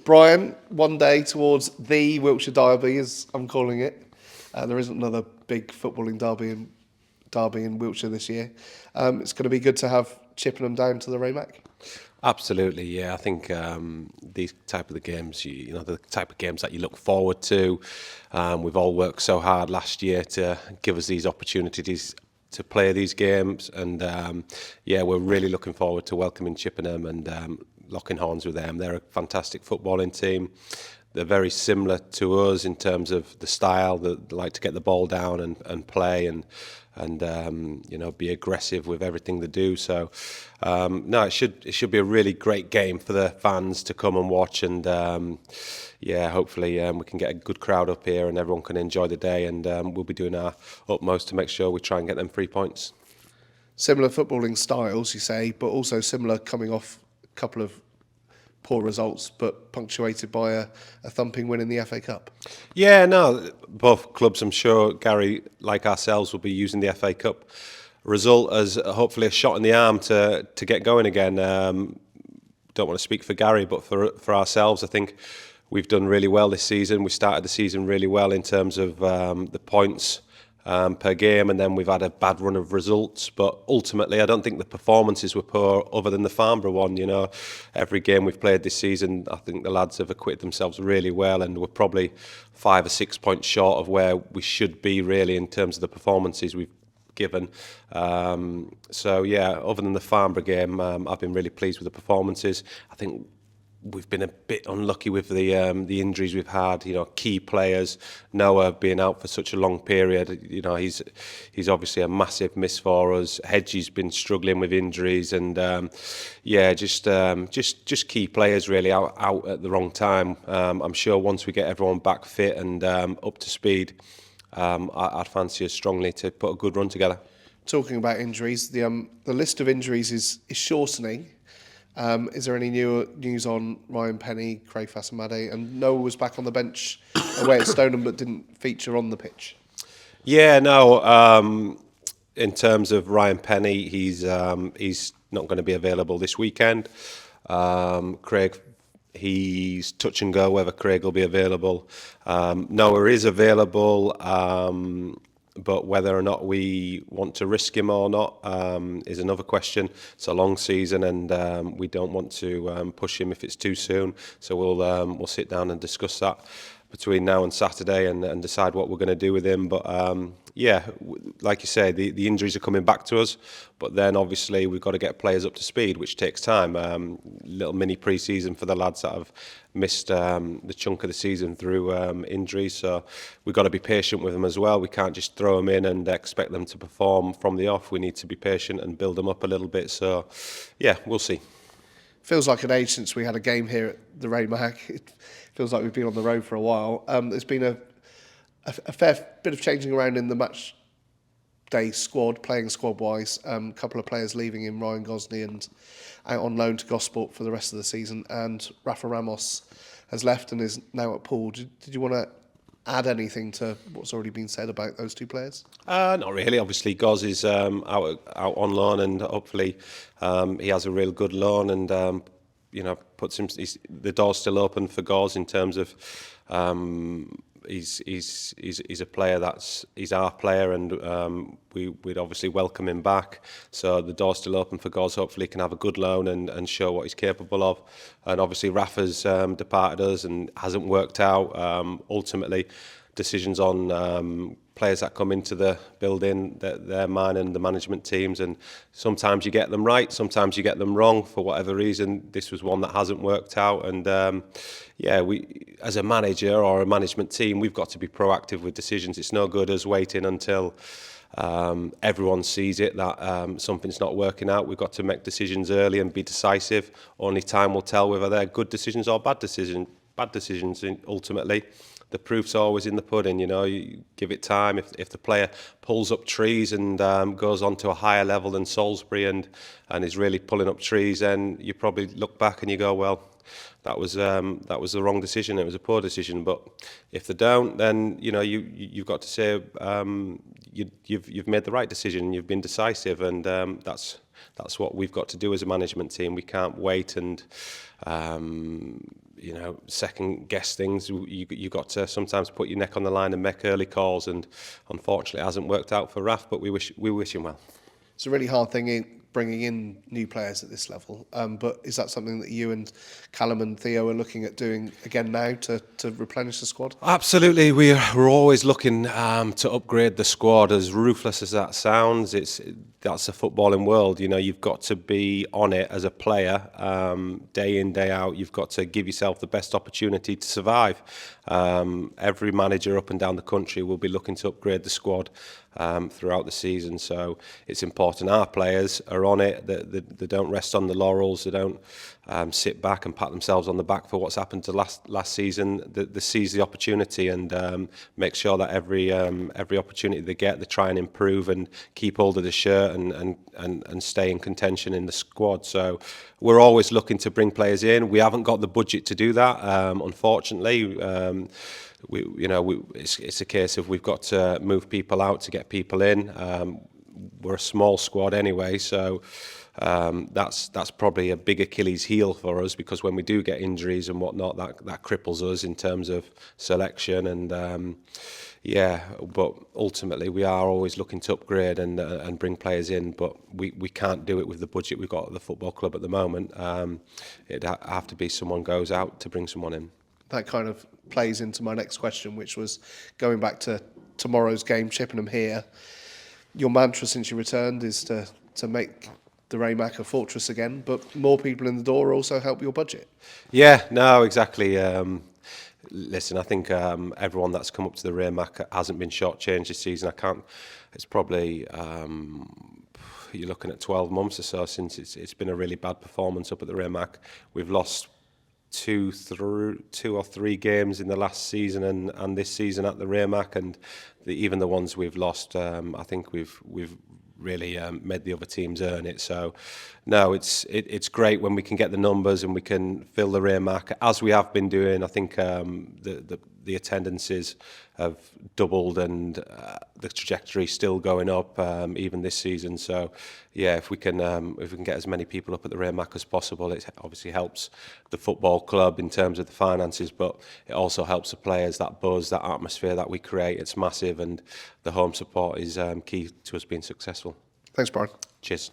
Brian, one day towards the Wiltshire Derby, as I'm calling it. There isn't another big footballing derby in Wiltshire this year. It's going to be good to have Chippenham down to the Raymac. Absolutely, yeah. I think these type of the games, you know, the type of games that you look forward to. We've all worked so hard last year to give us these opportunities to play these games, and yeah, we're really looking forward to welcoming Chippenham and locking horns with them. They're a fantastic footballing team. They're very similar to us in terms of the style. They like to get the ball down and play and you know, be aggressive with everything they do. So no, it should be a really great game for the fans to come and watch, and yeah, hopefully we can get a good crowd up here and everyone can enjoy the day, and we'll be doing our utmost to make sure we try and get them 3 points. Similar footballing styles, you say, but also similar coming off a couple of poor results, but punctuated by a thumping win in the FA Cup. Yeah, no, both clubs, I'm sure, Gary, like ourselves, will be using the FA Cup result as hopefully a shot in the arm to get going again. Don't want to speak for Gary, but for ourselves, I think we've done really well this season. We started the season really well in terms of the points per game, and then we've had a bad run of results, but ultimately I don't think the performances were poor other than the Farnborough one. You know, every game we've played this season, I think the lads have acquitted themselves really well, and we're probably 5 or 6 points short of where we should be really in terms of the performances we've given. So yeah, other than the Farnborough game, I've been really pleased with the performances. I think we've been a bit unlucky with the injuries we've had. You know, key players, Noah being out for such a long period. You know, he's obviously a massive miss for us. Hedgie's been struggling with injuries, and yeah, just key players really out at the wrong time. I'm sure once we get everyone back fit and up to speed, I'd fancy us strongly to put a good run together. Talking about injuries, the list of injuries is shortening. Is there any news on Ryan Penny, Craig Fassamade? And Noah was back on the bench away at Stoneham but didn't feature on the pitch. Yeah, no. In terms of Ryan Penny, he's not going to be available this weekend. Craig, he's touch and go whether Craig will be available. Noah is available. But whether or not we want to risk him or not is another question. It's a long season, and we don't want to push him if it's too soon. So we'll sit down and discuss that between now and Saturday and decide what we're going to do with him. But yeah, like you say, the injuries are coming back to us. But then obviously we've got to get players up to speed, which takes time. Little mini pre-season for the lads that have missed the chunk of the season through injuries. So we've got to be patient with them as well. We can't just throw them in and expect them to perform from the off. We need to be patient and build them up a little bit. So yeah, we'll see. Feels like an age since we had a game here at the Raymac. It feels like we've been on the road for a while. There's been a fair bit of changing around in the match day squad, playing squad-wise. A couple of players leaving in Ryan Gosney and out on loan to Gosport for the rest of the season. And Rafa Ramos has left and is now at Poole. Did you want to add anything to what's already been said about those two players? Not really. Obviously, Goz is out on loan, and hopefully he has a real good loan, and you know, puts him. The door's still open for Goz in terms of he's a player he's our player, and we'd obviously welcome him back. So the door's still open for Goz. Hopefully he can have a good loan and show what he's capable of. And obviously Rafa's departed us and hasn't worked out. Ultimately, decisions on players that come into the building, they're mine and the management teams, and sometimes you get them right, sometimes you get them wrong for whatever reason. This was one that hasn't worked out, and yeah, we as a manager or a management team, we've got to be proactive with decisions. It's no good us waiting until everyone sees it that something's not working out. We've got to make decisions early and be decisive. Only time will tell whether they're good decisions or bad decisions. Ultimately, the proof's always in the pudding. You know, you give it time. If the player pulls up trees and goes on to a higher level than Salisbury and is really pulling up trees, then you probably look back and you go, well, that was the wrong decision. It was a poor decision. But if they don't, then you know you've got to say you've made the right decision. You've been decisive, and that's what we've got to do as a management team. We can't wait and second guess things. You got to sometimes put your neck on the line and make early calls, and unfortunately it hasn't worked out for Raf, but we wish him well. It's a really hard thing bringing in new players at this level, but is that something that you and Callum and Theo are looking at doing again now to replenish the squad? Absolutely, we're always looking to upgrade the squad. As ruthless as that sounds, that's the footballing world. You've got to be on it as a player, day in, day out. You've got to give yourself the best opportunity to survive. Every manager up and down the country will be looking to upgrade the squad throughout the season. So it's important our players are on it. They don't rest on the laurels. They don't sit back and pat themselves on the back for what's happened to last season. They seize the opportunity and make sure that every opportunity they get, they try and improve and keep hold of the shirt and stay in contention in the squad. So we're always looking to bring players in. We haven't got the budget to do that, unfortunately. It's a case of we've got to move people out to get people in. We're a small squad anyway, so that's probably a big Achilles heel for us, because when we do get injuries and whatnot, that cripples us in terms of selection. And but ultimately we are always looking to upgrade and bring players in, but we can't do it with the budget we've got at the football club at the moment. It'd have to be someone goes out to bring someone in. That kind of plays into my next question, which was going back to tomorrow's game, Chippenham here. Your mantra since you returned is to make the Raymac a fortress again, but more people in the door also help your budget. Yeah, no, exactly. Listen, I think everyone that's come up to the Raymac hasn't been shortchanged this season. It's probably you're looking at 12 months or so since it's been a really bad performance up at the Raymac. We've lost two or three games in the last season and this season at the Raymac, and even the ones we've lost, I think we've really made the other teams earn it. So no, it's great when we can get the numbers and we can fill the Raymac as we have been doing. I think the attendances have doubled and the trajectory still going up even this season. So yeah, if we can get as many people up at the Raymac as possible, it obviously helps the football club in terms of the finances, but it also helps the players. That buzz, that atmosphere that we create, it's massive, and the home support is key to us being successful. Thanks, Brian. Cheers.